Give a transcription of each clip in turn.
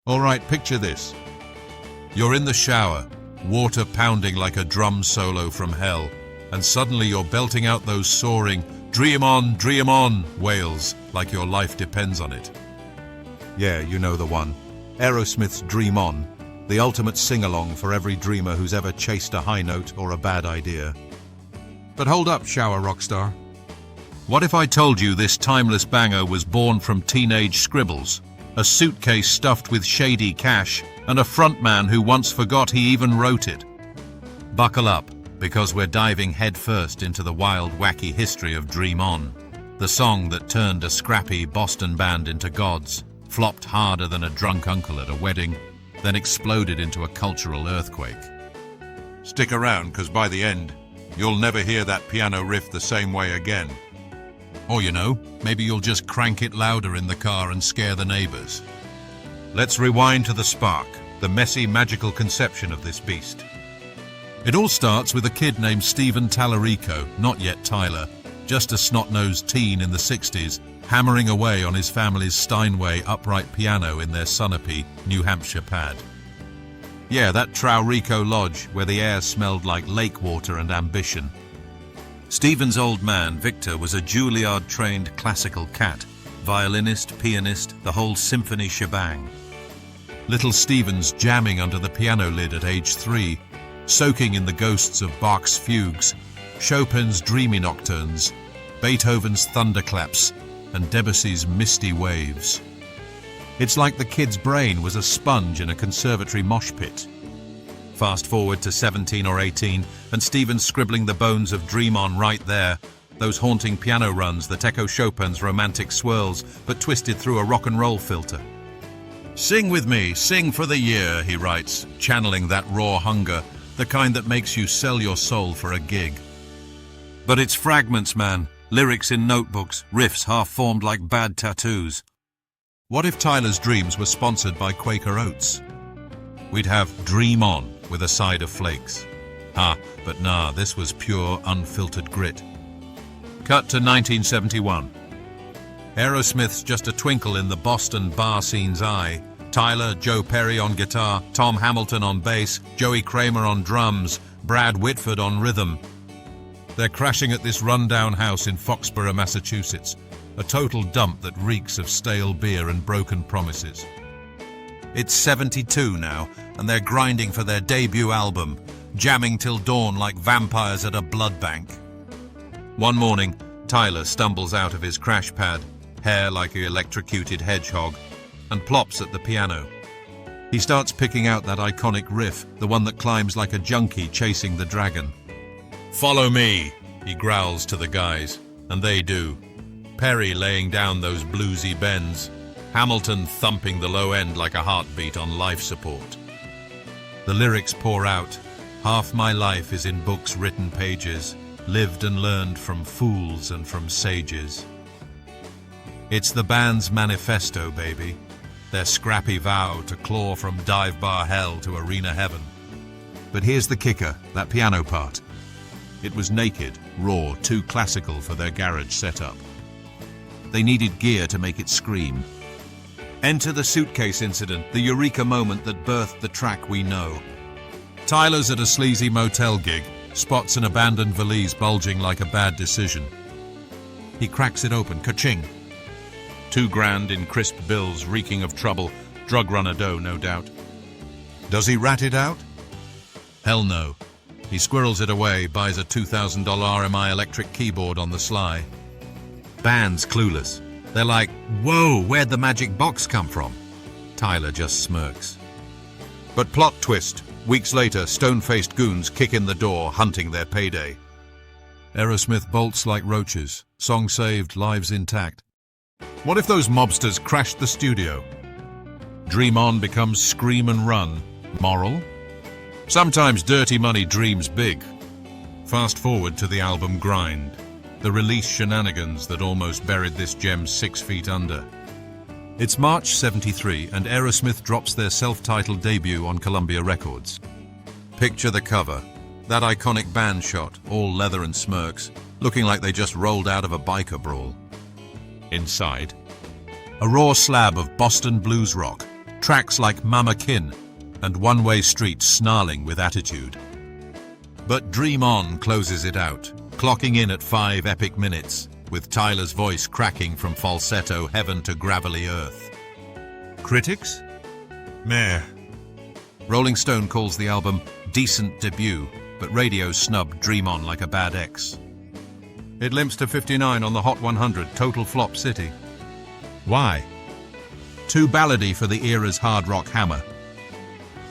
All right, picture this. You're in the shower, water pounding like a drum solo from hell, and suddenly you're belting out those soaring dream on" wails like your life depends on it. Yeah, you know the one. Aerosmith's Dream On, the ultimate sing-along for every dreamer who's ever chased a high note or a bad idea. But hold up, shower rockstar. What if I told you this timeless banger was born from teenage scribbles, a suitcase stuffed with shady cash, and a frontman who once forgot he even wrote it? Buckle up, because we're diving headfirst into the wild, wacky history of Dream On, the song that turned a scrappy Boston band into gods, flopped harder than a drunk uncle at a wedding, then exploded into a cultural earthquake. Stick around, because by the end, you'll never hear that piano riff the same way again. Or, you know, maybe you'll just crank it louder in the car and scare the neighbors. Let's rewind to the spark, the messy, magical conception of this beast. It all starts with a kid named Stephen Tallarico, not yet Tyler, just a snot-nosed teen in the 60s, hammering away on his family's Steinway upright piano in their Sunapee, New Hampshire pad. Yeah, that Traurico Lodge where the air smelled like lake water and ambition. Stephen's old man, Victor, was a Juilliard-trained classical cat, violinist, pianist, the whole symphony shebang. Little Stephen's jamming under the piano lid at age 3, soaking in the ghosts of Bach's fugues, Chopin's dreamy nocturnes, Beethoven's thunderclaps, and Debussy's misty waves. It's like the kid's brain was a sponge in a conservatory mosh pit. Fast forward to 17 or 18, and Stephen's scribbling the bones of Dream On right there, those haunting piano runs that echo Chopin's romantic swirls, but twisted through a rock and roll filter. "Sing with me, sing for the year," he writes, channeling that raw hunger, the kind that makes you sell your soul for a gig. But it's fragments, man. Lyrics in notebooks, riffs half-formed like bad tattoos. What if Tyler's dreams were sponsored by Quaker Oats? We'd have Dream On with a side of flakes. But nah, this was pure, unfiltered grit. Cut to 1971. Aerosmith's just a twinkle in the Boston bar scene's eye. Tyler, Joe Perry on guitar, Tom Hamilton on bass, Joey Kramer on drums, Brad Whitford on rhythm. They're crashing at this rundown house in Foxboro, Massachusetts, a total dump that reeks of stale beer and broken promises. It's 72 now, and they're grinding for their debut album, jamming till dawn like vampires at a blood bank. One morning, Tyler stumbles out of his crash pad, hair like an electrocuted hedgehog, and plops at the piano. He starts picking out that iconic riff, the one that climbs like a junkie chasing the dragon. "Follow me," he growls to the guys, and they do. Perry laying down those bluesy bends, Hamilton thumping the low end like a heartbeat on life support. The lyrics pour out. "Half my life is in books written pages, lived and learned from fools and from sages." It's the band's manifesto, baby. Their scrappy vow to claw from dive bar hell to arena heaven. But here's the kicker, that piano part. It was naked, raw, too classical for their garage setup. They needed gear to make it scream. Enter the Suitcase incident, the Eureka moment that birthed the track we know. Tyler's at a sleazy motel gig, spots an abandoned valise bulging like a bad decision. He cracks it open, ka-ching. $2,000 in crisp bills reeking of trouble, drug runner dough, no doubt. Does he rat it out? Hell no. He squirrels it away, buys a $2,000 RMI electric keyboard on the sly. Band's clueless. They're like, "Whoa, where'd the magic box come from?" Tyler just smirks. But plot twist. Weeks later, stone-faced goons kick in the door, hunting their payday. Aerosmith bolts like roaches. Song saved, lives intact. What if those mobsters crashed the studio? Dream On becomes Scream and Run. Moral? Sometimes dirty money dreams big. Fast forward to the album Grind, the release shenanigans that almost buried this gem 6 feet under. It's March '73 and Aerosmith drops their self-titled debut on Columbia Records. Picture the cover, that iconic band shot, all leather and smirks, looking like they just rolled out of a biker brawl. Inside, a raw slab of Boston blues rock, tracks like Mama Kin and One Way Street snarling with attitude. But Dream On closes it out, clocking in at 5 epic minutes, with Tyler's voice cracking from falsetto heaven to gravelly earth. Critics? Meh. Rolling Stone calls the album decent debut, but radio snubbed Dream On like a bad ex. It limps to 59 on the Hot 100, total flop city. Why? Too ballady for the era's hard rock hammer.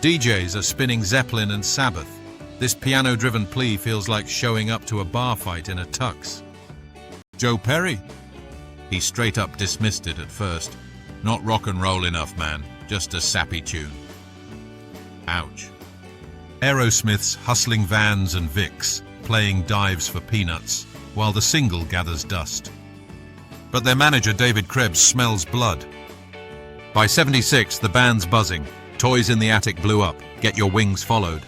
DJs are spinning Zeppelin and Sabbath. This piano-driven plea feels like showing up to a bar fight in a tux. Joe Perry? He straight up dismissed it at first. Not rock and roll enough, man. Just a sappy tune. Ouch. Aerosmith's hustling vans and Vicks, playing dives for peanuts, while the single gathers dust. But their manager David Krebs smells blood. By 76, the band's buzzing. Toys in the Attic blew up. Get Your Wings followed.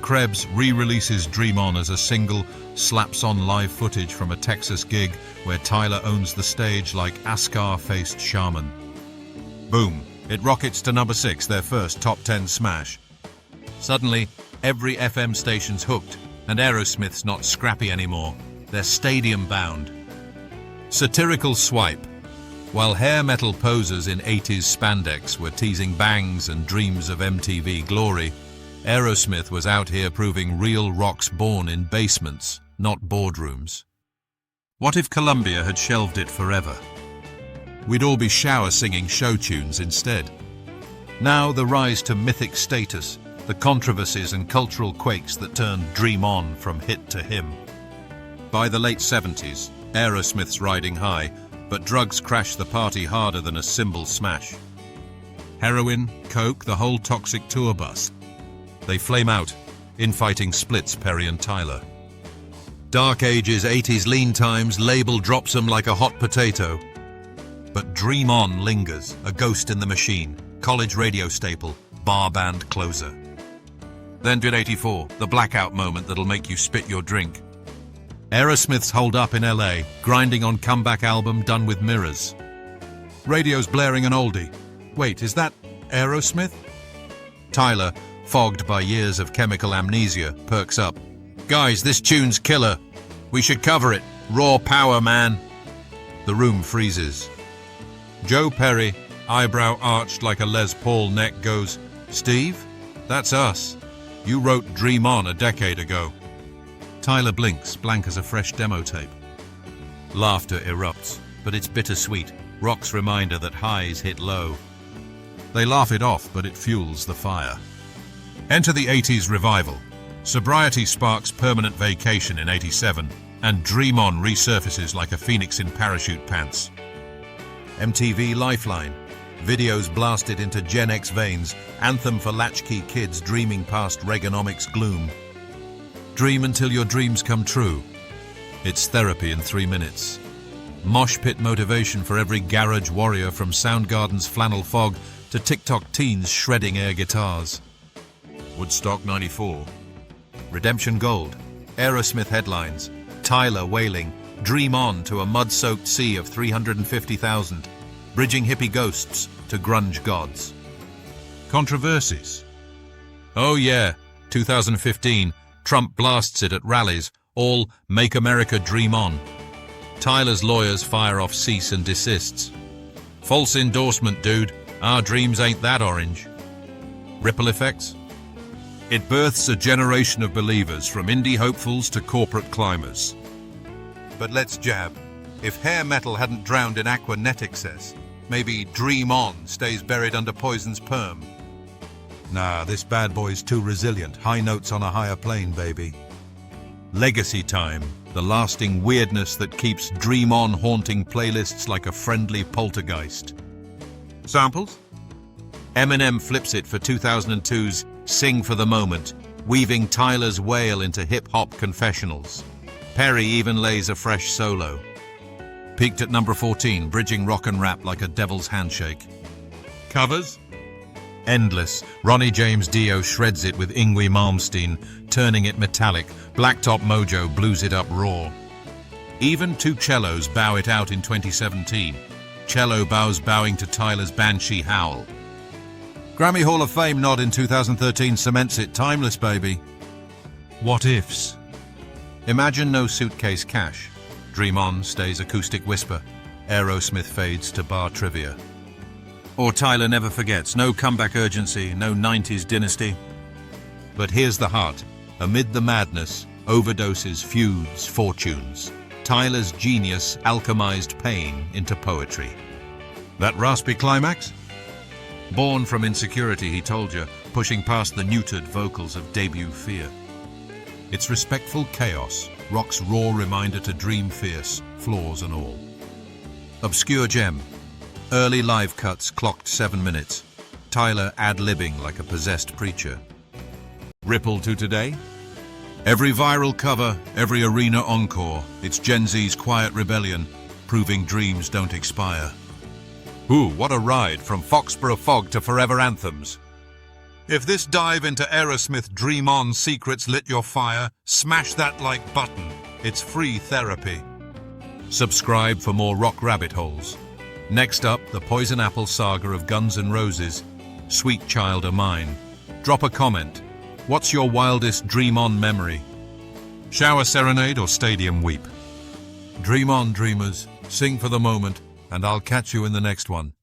Krebs re-releases Dream On as a single, slaps on live footage from a Texas gig where Tyler owns the stage like Ascar-faced shaman. Boom. It rockets to number 6, their first top 10 smash. Suddenly, every FM station's hooked, and Aerosmith's not scrappy anymore. They're stadium-bound. Satirical swipe. While hair metal posers in 80s spandex were teasing bangs and dreams of MTV glory, Aerosmith was out here proving real rock's born in basements, not boardrooms. What if Columbia had shelved it forever? We'd all be shower-singing show tunes instead. Now the rise to mythic status, the controversies and cultural quakes that turned Dream On from hit to hymn. By the late 70s, Aerosmith's riding high, but drugs crash the party harder than a cymbal smash. Heroin, coke, the whole toxic tour bus. They flame out, infighting splits Perry and Tyler. Dark Ages, 80s lean times, label drops them like a hot potato. But Dream On lingers, a ghost in the machine, college radio staple, bar band closer. Then did 84, the blackout moment that'll make you spit your drink. Aerosmith's Hold Up in LA, grinding on comeback album done with mirrors. Radio's blaring an oldie. Wait, is that Aerosmith? Tyler, fogged by years of chemical amnesia, perks up. Guys, this tune's killer. We should cover it. Raw power, man. The room freezes. Joe Perry, eyebrow arched like a Les Paul neck, goes, Steve, that's us. You wrote Dream On a decade ago. Tyler blinks, blank as a fresh demo tape. Laughter erupts, but it's bittersweet, rock's reminder that highs hit low. They laugh it off, but it fuels the fire. Enter the 80s revival. Sobriety sparks Permanent Vacation in 87, and Dream On resurfaces like a phoenix in parachute pants. MTV Lifeline. Videos blasted into Gen X veins, anthem for latchkey kids dreaming past Reaganomics gloom. Dream until your dreams come true. It's therapy in 3 minutes. Mosh pit motivation for every garage warrior from Soundgarden's flannel fog to TikTok teens shredding air guitars. Woodstock 94. Redemption Gold. Aerosmith headlines. Tyler wailing. Dream On to a mud-soaked sea of 350,000. Bridging hippie ghosts to grunge gods. Controversies. Oh yeah, 2015. Trump blasts it at rallies, all Make America Dream On. Tyler's lawyers fire off cease and desists. False endorsement, dude. Our dreams ain't that orange. Ripple effects? It births a generation of believers from indie hopefuls to corporate climbers. But let's jab. If hair metal hadn't drowned in Aquanet excess, maybe Dream On stays buried under Poison's perm. Nah, this bad boy's too resilient. High notes on a higher plane, baby. Legacy time. The lasting weirdness that keeps Dream On haunting playlists like a friendly poltergeist. Samples? Eminem flips it for 2002's Sing for the Moment, weaving Tyler's wail into hip-hop confessionals. Perry even lays a fresh solo. Peaked at number 14, bridging rock and rap like a devil's handshake. Covers? Endless. Ronnie James Dio shreds it with Yngwie Malmsteen, turning it metallic. Blacktop Mojo blues it up raw. Even two cellos bow it out in 2017. Cello bows bowing to Tyler's Banshee howl. Grammy Hall of Fame nod in 2013 cements it. Timeless, baby. What-Ifs. Imagine no Suitcase cash. Dream On stays acoustic whisper. Aerosmith fades to bar trivia. Or Tyler Never Forgets. No comeback urgency, no 90s dynasty. But here's the heart. Amid the madness, overdoses, feuds, fortunes, Tyler's genius alchemized pain into poetry. That raspy climax? Born from insecurity, he told you, pushing past the neutered vocals of debut fear. It's respectful chaos, rock's raw reminder to dream fierce, flaws and all. Obscure gem. Early live cuts clocked 7 minutes. Tyler ad-libbing like a possessed preacher. Ripple to today? Every viral cover, every arena encore, it's Gen Z's quiet rebellion, proving dreams don't expire. Ooh, what a ride from Foxboro fog to forever anthems. If this dive into Aerosmith Dream On secrets lit your fire, smash that like button. It's free therapy. Subscribe for more rock rabbit holes. Next up, the Poison Apple saga of Guns N' Roses. Sweet Child O' Mine. Drop a comment. What's your wildest Dream On memory? Shower serenade or stadium weep? Dream on, dreamers. Sing for the moment, and I'll catch you in the next one.